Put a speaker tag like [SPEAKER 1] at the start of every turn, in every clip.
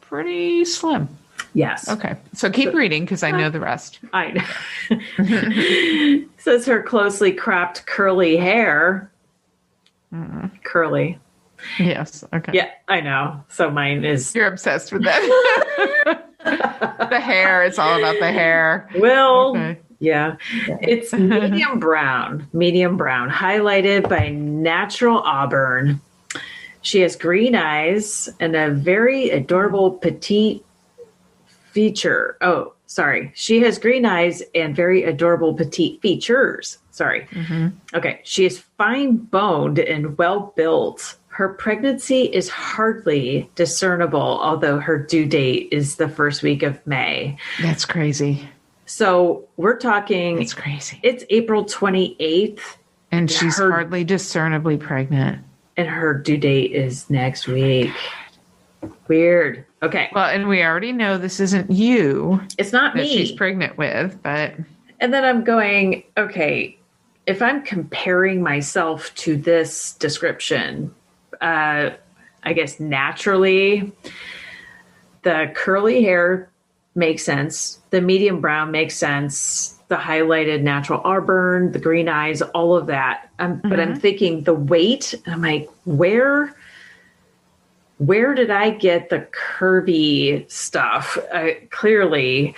[SPEAKER 1] pretty slim.
[SPEAKER 2] Yes.
[SPEAKER 1] Okay. So keep reading because I know the rest.
[SPEAKER 2] I know. Says her closely cropped curly hair. Curly.
[SPEAKER 1] Yes. Okay.
[SPEAKER 2] Yeah, I know. So mine is.
[SPEAKER 1] You're obsessed with that. The hair. It's all about the hair.
[SPEAKER 2] Well,
[SPEAKER 1] Okay.
[SPEAKER 2] yeah. It's medium brown, highlighted by natural auburn. She has green eyes and a very adorable petite feature. Oh, sorry. She has green eyes and very adorable petite features. Sorry. Okay. She is fine boned and well built. Her pregnancy is hardly discernible, although her due date is the first week of May.
[SPEAKER 1] That's crazy.
[SPEAKER 2] So we're talking.
[SPEAKER 1] It's crazy.
[SPEAKER 2] It's April 28th.
[SPEAKER 1] And she's hardly discernibly pregnant.
[SPEAKER 2] And her due date is next week. Weird. Okay.
[SPEAKER 1] Well, and we already know this isn't you.
[SPEAKER 2] It's not
[SPEAKER 1] that
[SPEAKER 2] me.
[SPEAKER 1] She's pregnant with, but.
[SPEAKER 2] And then I'm going, okay, if I'm comparing myself to this description, I guess naturally, the curly hair makes sense. The medium brown makes sense. The highlighted natural auburn, the green eyes, all of that. But I'm thinking the weight, I'm like, where did I get the curvy stuff? Clearly,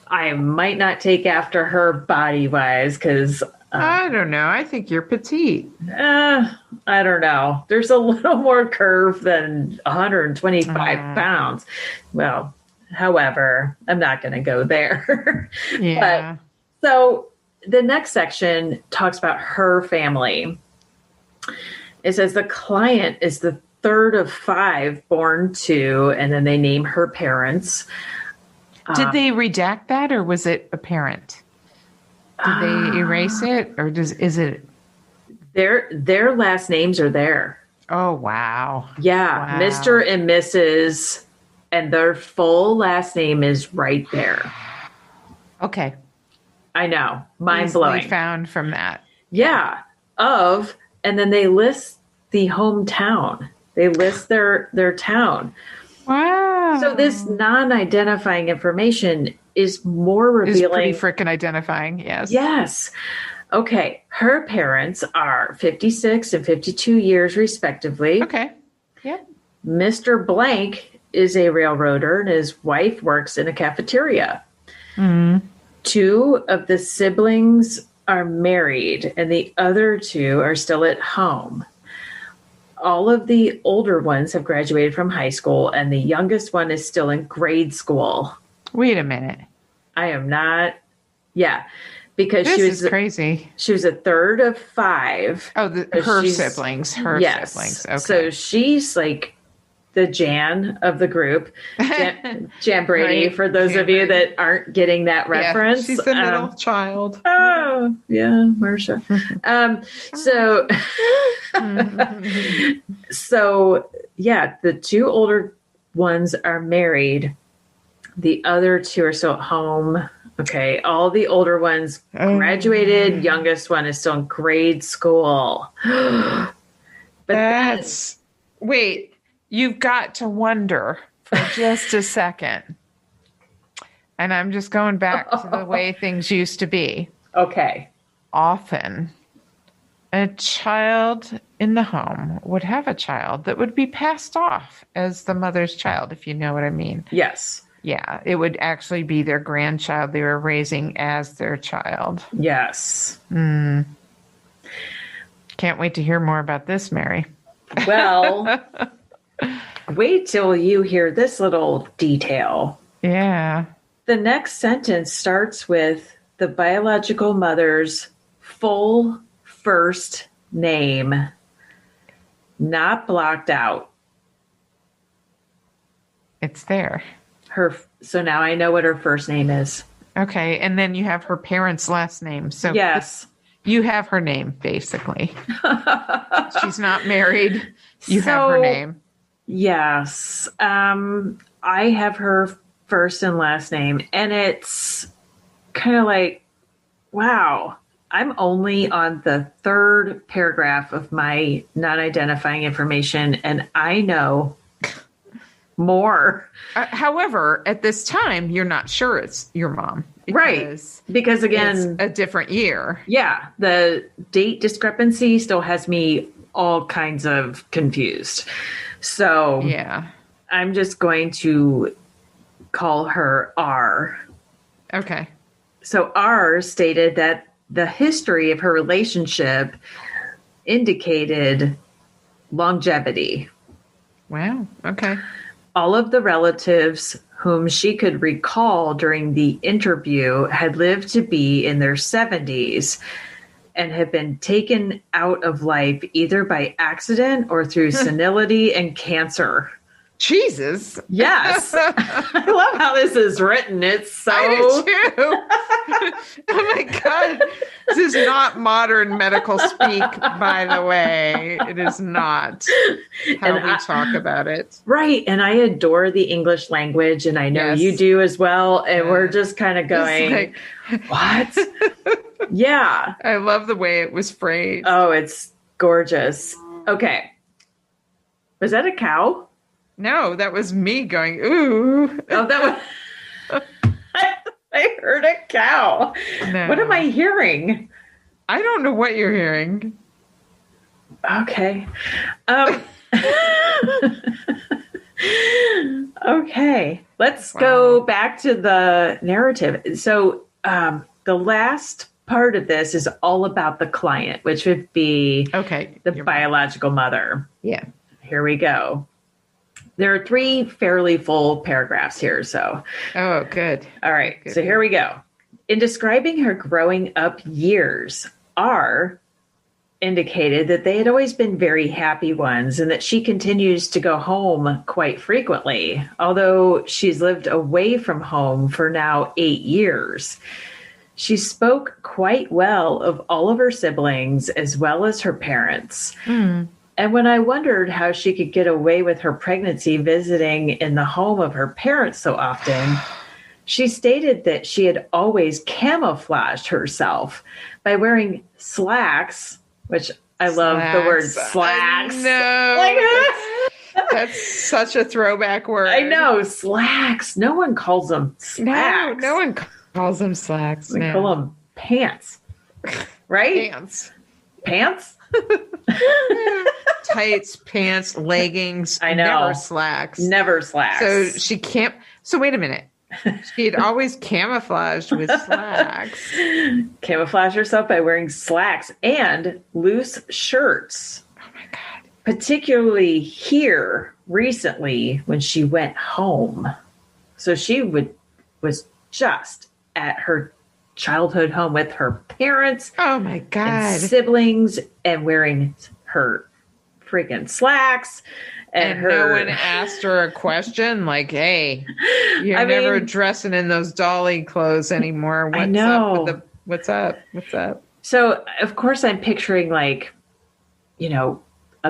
[SPEAKER 2] I might not take after her body-wise because...
[SPEAKER 1] I don't know. I think you're petite.
[SPEAKER 2] I don't know. There's a little more curve than 125 pounds. Well, however, I'm not going to go there.
[SPEAKER 1] Yeah.
[SPEAKER 2] So the next section talks about her family. It says the client is the third of 5 born to, and then they name her parents.
[SPEAKER 1] Did they redact that, or was it apparent? Did they erase it, or is it?
[SPEAKER 2] Their last names are there.
[SPEAKER 1] Oh, wow.
[SPEAKER 2] Yeah.
[SPEAKER 1] Wow.
[SPEAKER 2] Mr. and Mrs. and their full last name is right there.
[SPEAKER 1] Okay.
[SPEAKER 2] I know. Mind blowing.
[SPEAKER 1] Found from that.
[SPEAKER 2] Yeah. And then they list the hometown. They list their town.
[SPEAKER 1] Wow.
[SPEAKER 2] So this non-identifying information is more revealing.
[SPEAKER 1] Is pretty frickin' identifying. Yes.
[SPEAKER 2] Yes. Okay. Her parents are 56 and 52 years respectively.
[SPEAKER 1] Okay. Yep.
[SPEAKER 2] Mr. Blank is a railroader and his wife works in a cafeteria. 2 of the siblings are married and the other 2 are still at home. All of the older ones have graduated from high school and the youngest one is still in grade school.
[SPEAKER 1] Wait a minute.
[SPEAKER 2] I am not. Yeah. Because
[SPEAKER 1] this is crazy.
[SPEAKER 2] She was a third of 5.
[SPEAKER 1] Oh, her siblings. Siblings. Okay.
[SPEAKER 2] So she's like the Jan of the group. Jan Brady, right. For those of you that aren't getting that reference.
[SPEAKER 1] Yeah, she's the middle child.
[SPEAKER 2] Oh, yeah, Marsha. So, yeah, the 2 older ones are married. The other 2 are still at home. Okay, all the older ones graduated. Youngest one is still in grade school.
[SPEAKER 1] Wait, you've got to wonder for just a second. And I'm just going back to the way things used to be.
[SPEAKER 2] Okay.
[SPEAKER 1] Often, a child in the home would have a child that would be passed off as the mother's child, if you know what I mean.
[SPEAKER 2] Yes.
[SPEAKER 1] Yeah, it would actually be their grandchild they were raising as their child.
[SPEAKER 2] Yes.
[SPEAKER 1] Can't wait to hear more about this, Mary.
[SPEAKER 2] Well, wait till you hear this little detail.
[SPEAKER 1] Yeah.
[SPEAKER 2] The next sentence starts with the biological mother's full first name, not blocked out.
[SPEAKER 1] It's there.
[SPEAKER 2] So now I know what her first name is.
[SPEAKER 1] Okay, and then you have her parents' last name. So
[SPEAKER 2] yes,
[SPEAKER 1] you have her name basically. She's not married. You have her name.
[SPEAKER 2] Yes, I have her first and last name, and it's kind of like, wow. I'm only on the 3rd paragraph of my non-identifying information, and I know more.
[SPEAKER 1] However, at this time, you're not sure it's your mom.
[SPEAKER 2] Right. Because again,
[SPEAKER 1] it's a different year.
[SPEAKER 2] Yeah, the date discrepancy still has me all kinds of confused. So
[SPEAKER 1] Yeah.
[SPEAKER 2] I'm just going to call her R.
[SPEAKER 1] Okay.
[SPEAKER 2] So R stated that the history of her relationship indicated longevity.
[SPEAKER 1] Wow. Okay.
[SPEAKER 2] All of the relatives whom she could recall during the interview had lived to be in their 70s and had been taken out of life either by accident or through senility and cancer.
[SPEAKER 1] Jesus.
[SPEAKER 2] Yes. I love how this is written. It's so.
[SPEAKER 1] I do too. Oh my God. This is not modern medical speak, by the way. It is not how we talk about it.
[SPEAKER 2] Right. And I adore the English language, and I know
[SPEAKER 1] Yes.
[SPEAKER 2] you do as well. And we're just kind of going,
[SPEAKER 1] Like,
[SPEAKER 2] what? Yeah.
[SPEAKER 1] I love the way it was phrased.
[SPEAKER 2] Oh, it's gorgeous. Okay. Was that a cow?
[SPEAKER 1] No, that was me going, ooh.
[SPEAKER 2] Oh, that was. I heard a cow.
[SPEAKER 1] No.
[SPEAKER 2] What am I hearing?
[SPEAKER 1] I don't know what you're hearing.
[SPEAKER 2] Okay. Okay. Let's go back to the narrative. So the last part of this is all about the client, which would be the biological mother.
[SPEAKER 1] Yeah.
[SPEAKER 2] Here we go. There are 3 fairly full paragraphs here. So,
[SPEAKER 1] oh, good.
[SPEAKER 2] All right.
[SPEAKER 1] Good.
[SPEAKER 2] So here we go. In describing her growing up years, R indicated that they had always been very happy ones and that she continues to go home quite frequently, although she's lived away from home for now 8 years. She spoke quite well of all of her siblings as well as her parents. And when I wondered how she could get away with her pregnancy visiting in the home of her parents so often, she stated that she had always camouflaged herself by wearing slacks, which I love the word slacks.
[SPEAKER 1] That's such a throwback word.
[SPEAKER 2] I know, slacks. No one calls them slacks.
[SPEAKER 1] No one calls them slacks.
[SPEAKER 2] We call them pants, right? Pants?
[SPEAKER 1] Tights, pants, leggings.
[SPEAKER 2] I know.
[SPEAKER 1] Never slacks.
[SPEAKER 2] Never slacks.
[SPEAKER 1] So she can't. So wait a minute. She had always camouflaged with slacks.
[SPEAKER 2] Camouflage herself by wearing slacks and loose shirts.
[SPEAKER 1] Oh my God.
[SPEAKER 2] Particularly here recently when she went home. So she was just at her childhood home with her parents.
[SPEAKER 1] Oh my God.
[SPEAKER 2] And siblings and wearing her freaking slacks. And
[SPEAKER 1] no one asked her a question like, hey, you're never dressing in those dolly clothes anymore. What's
[SPEAKER 2] I know.
[SPEAKER 1] up with what's up? What's up?
[SPEAKER 2] So, of course, I'm picturing like, a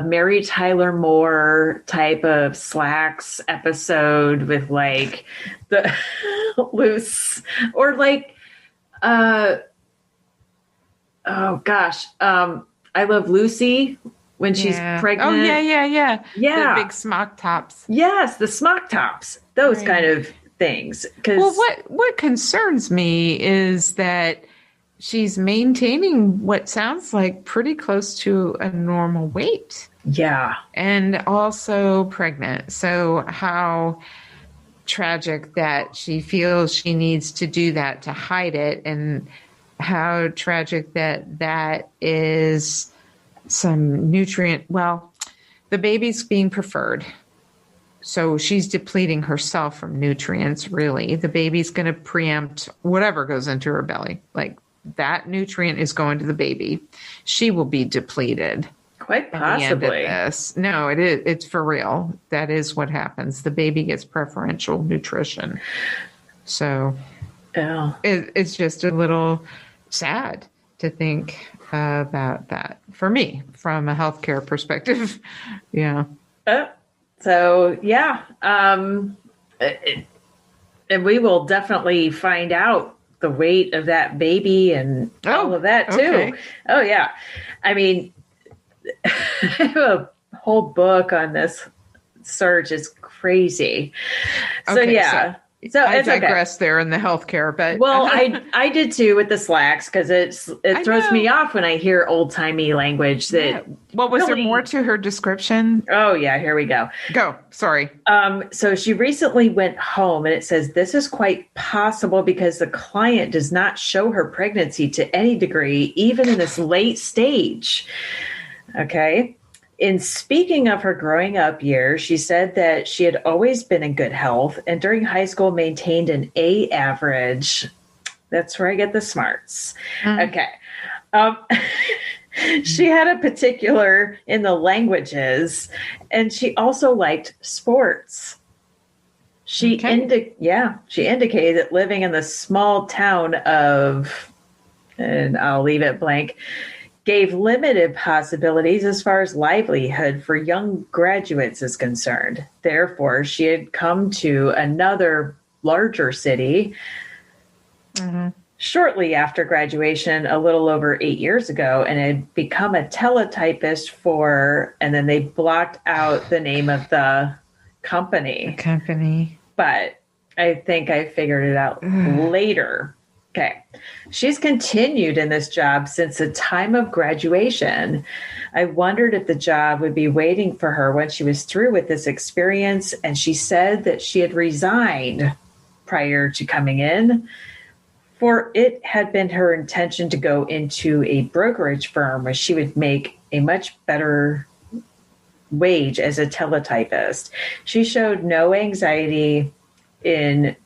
[SPEAKER 2] Mary Tyler Moore type of slacks episode with like the loose or like, oh gosh. I Love Lucy when she's pregnant.
[SPEAKER 1] Oh, yeah.
[SPEAKER 2] Yeah.
[SPEAKER 1] The big smock tops.
[SPEAKER 2] Yes, the smock tops. Those kind of things.
[SPEAKER 1] Well, what concerns me is that she's maintaining what sounds like pretty close to a normal weight.
[SPEAKER 2] Yeah.
[SPEAKER 1] And also pregnant. So how tragic that she feels she needs to do that to hide it, and how tragic that is some nutrient. Well, the baby's being preferred. So she's depleting herself from nutrients, really. The baby's going to preempt whatever goes into her belly. Like that nutrient is going to the baby. She will be depleted.
[SPEAKER 2] Quite
[SPEAKER 1] At the end of
[SPEAKER 2] possibly.
[SPEAKER 1] this. No, it is. It's for real. That is what happens. The baby gets preferential nutrition. So it's just a little sad to think about that for me from a healthcare perspective. Yeah.
[SPEAKER 2] So, yeah. And we will definitely find out the weight of that baby and all of that too.
[SPEAKER 1] Okay.
[SPEAKER 2] Oh, yeah. I mean, I have a whole book on this surge is crazy. So
[SPEAKER 1] Okay,
[SPEAKER 2] yeah. So
[SPEAKER 1] I
[SPEAKER 2] it's okay.
[SPEAKER 1] digress there in the healthcare, but
[SPEAKER 2] Well, I did too with the slacks because it throws me off when I hear old timey language that
[SPEAKER 1] yeah. Well, was there
[SPEAKER 2] really-
[SPEAKER 1] more to her description?
[SPEAKER 2] Oh yeah, here we go.
[SPEAKER 1] Go. Sorry.
[SPEAKER 2] So she recently went home, and it says this is quite possible because the client does not show her pregnancy to any degree, even in this late stage. Okay. In speaking of her growing up years, she said that she had always been in good health and during high school maintained an A average. That's where I get the smarts. Okay. She had a particular in the languages, and she also liked sports. She indicated that living in the small town of, and I'll leave it blank, gave limited possibilities as far as livelihood for young graduates is concerned. Therefore, she had come to another larger city shortly after graduation, a little over 8 years ago, and had become a teletypist for, and then they blocked out the name of the company. But I think I figured it out later. Okay. She's continued in this job since the time of graduation. I wondered if the job would be waiting for her when she was through with this experience. And she said that she had resigned prior to coming in, for it had been her intention to go into a brokerage firm where she would make a much better wage as a teletypist. She showed no anxiety in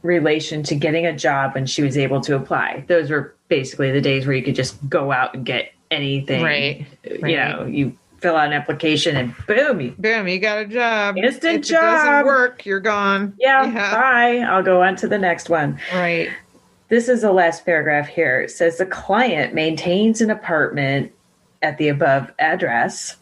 [SPEAKER 2] relation to getting a job when she was able to apply. Those were basically the days where you could just go out and get anything.
[SPEAKER 1] Right.
[SPEAKER 2] You know, you fill out an application and boom,
[SPEAKER 1] you got a job.
[SPEAKER 2] Instant
[SPEAKER 1] if
[SPEAKER 2] job.
[SPEAKER 1] It doesn't work, you're gone.
[SPEAKER 2] Yeah, bye. I'll go on to the next one.
[SPEAKER 1] Right.
[SPEAKER 2] This is the last paragraph here. It says the client maintains an apartment at the above address.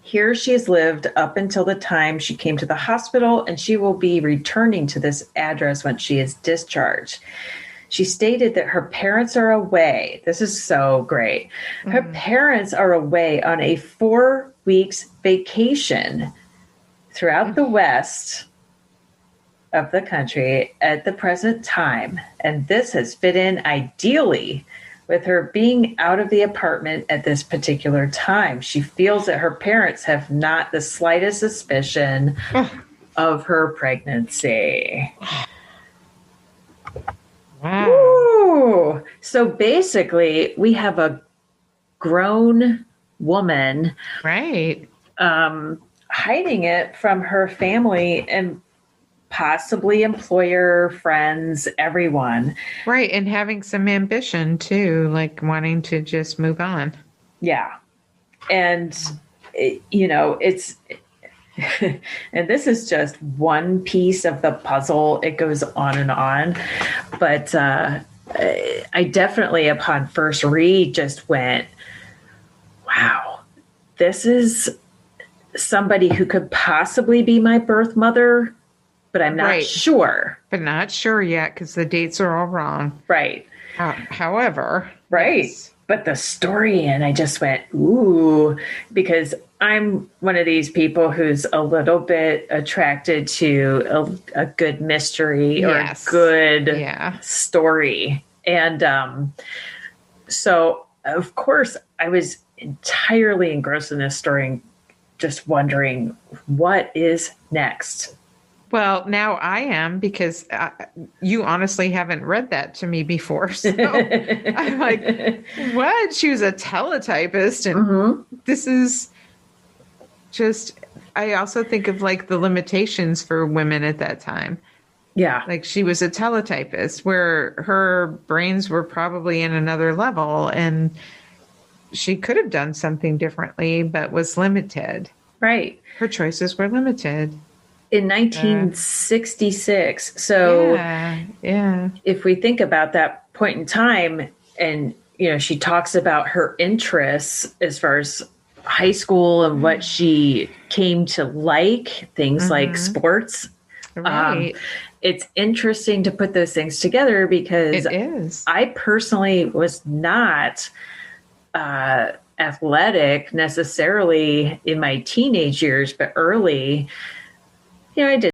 [SPEAKER 2] Here she has lived up until the time she came to the hospital, and she will be returning to this address when she is discharged. She stated that her parents are away. This is so great. Her parents are away on a 4 weeks vacation throughout the West of the country at the present time. And this has fit in ideally with her being out of the apartment at this particular time. She feels that her parents have not the slightest suspicion of her pregnancy.
[SPEAKER 1] Wow.
[SPEAKER 2] Ooh. So basically, we have a grown woman,
[SPEAKER 1] Right.
[SPEAKER 2] hiding it from her family and possibly employer, friends, everyone.
[SPEAKER 1] Right. And having some ambition too, like wanting to just move on.
[SPEAKER 2] Yeah. And, it's, and this is just one piece of the puzzle. It goes on and on. But I definitely, upon first read, just went, wow, this is somebody who could possibly be my birth mother, but I'm not sure.
[SPEAKER 1] But not sure yet because the dates are all wrong.
[SPEAKER 2] Right.
[SPEAKER 1] However.
[SPEAKER 2] Right. Yes. But the story, and I just went, ooh, because I'm one of these people who's a little bit attracted to a good mystery or a good story. And so, of course, I was entirely engrossed in this story and just wondering what is next.
[SPEAKER 1] Well, now I am, because you honestly haven't read that to me before. So I'm like, what? She was a teletypist. And this is just, I also think of like the limitations for women at that time.
[SPEAKER 2] Yeah.
[SPEAKER 1] Like she was a teletypist where her brains were probably in another level and she could have done something differently, but was limited.
[SPEAKER 2] Right.
[SPEAKER 1] Her choices were limited.
[SPEAKER 2] In 1966. So if we think about that point in time, and, she talks about her interests as far as high school and what she came to like, things like sports.
[SPEAKER 1] Right.
[SPEAKER 2] It's interesting to put those things together because
[SPEAKER 1] it is.
[SPEAKER 2] I personally was not, athletic necessarily in my teenage years, but early, I did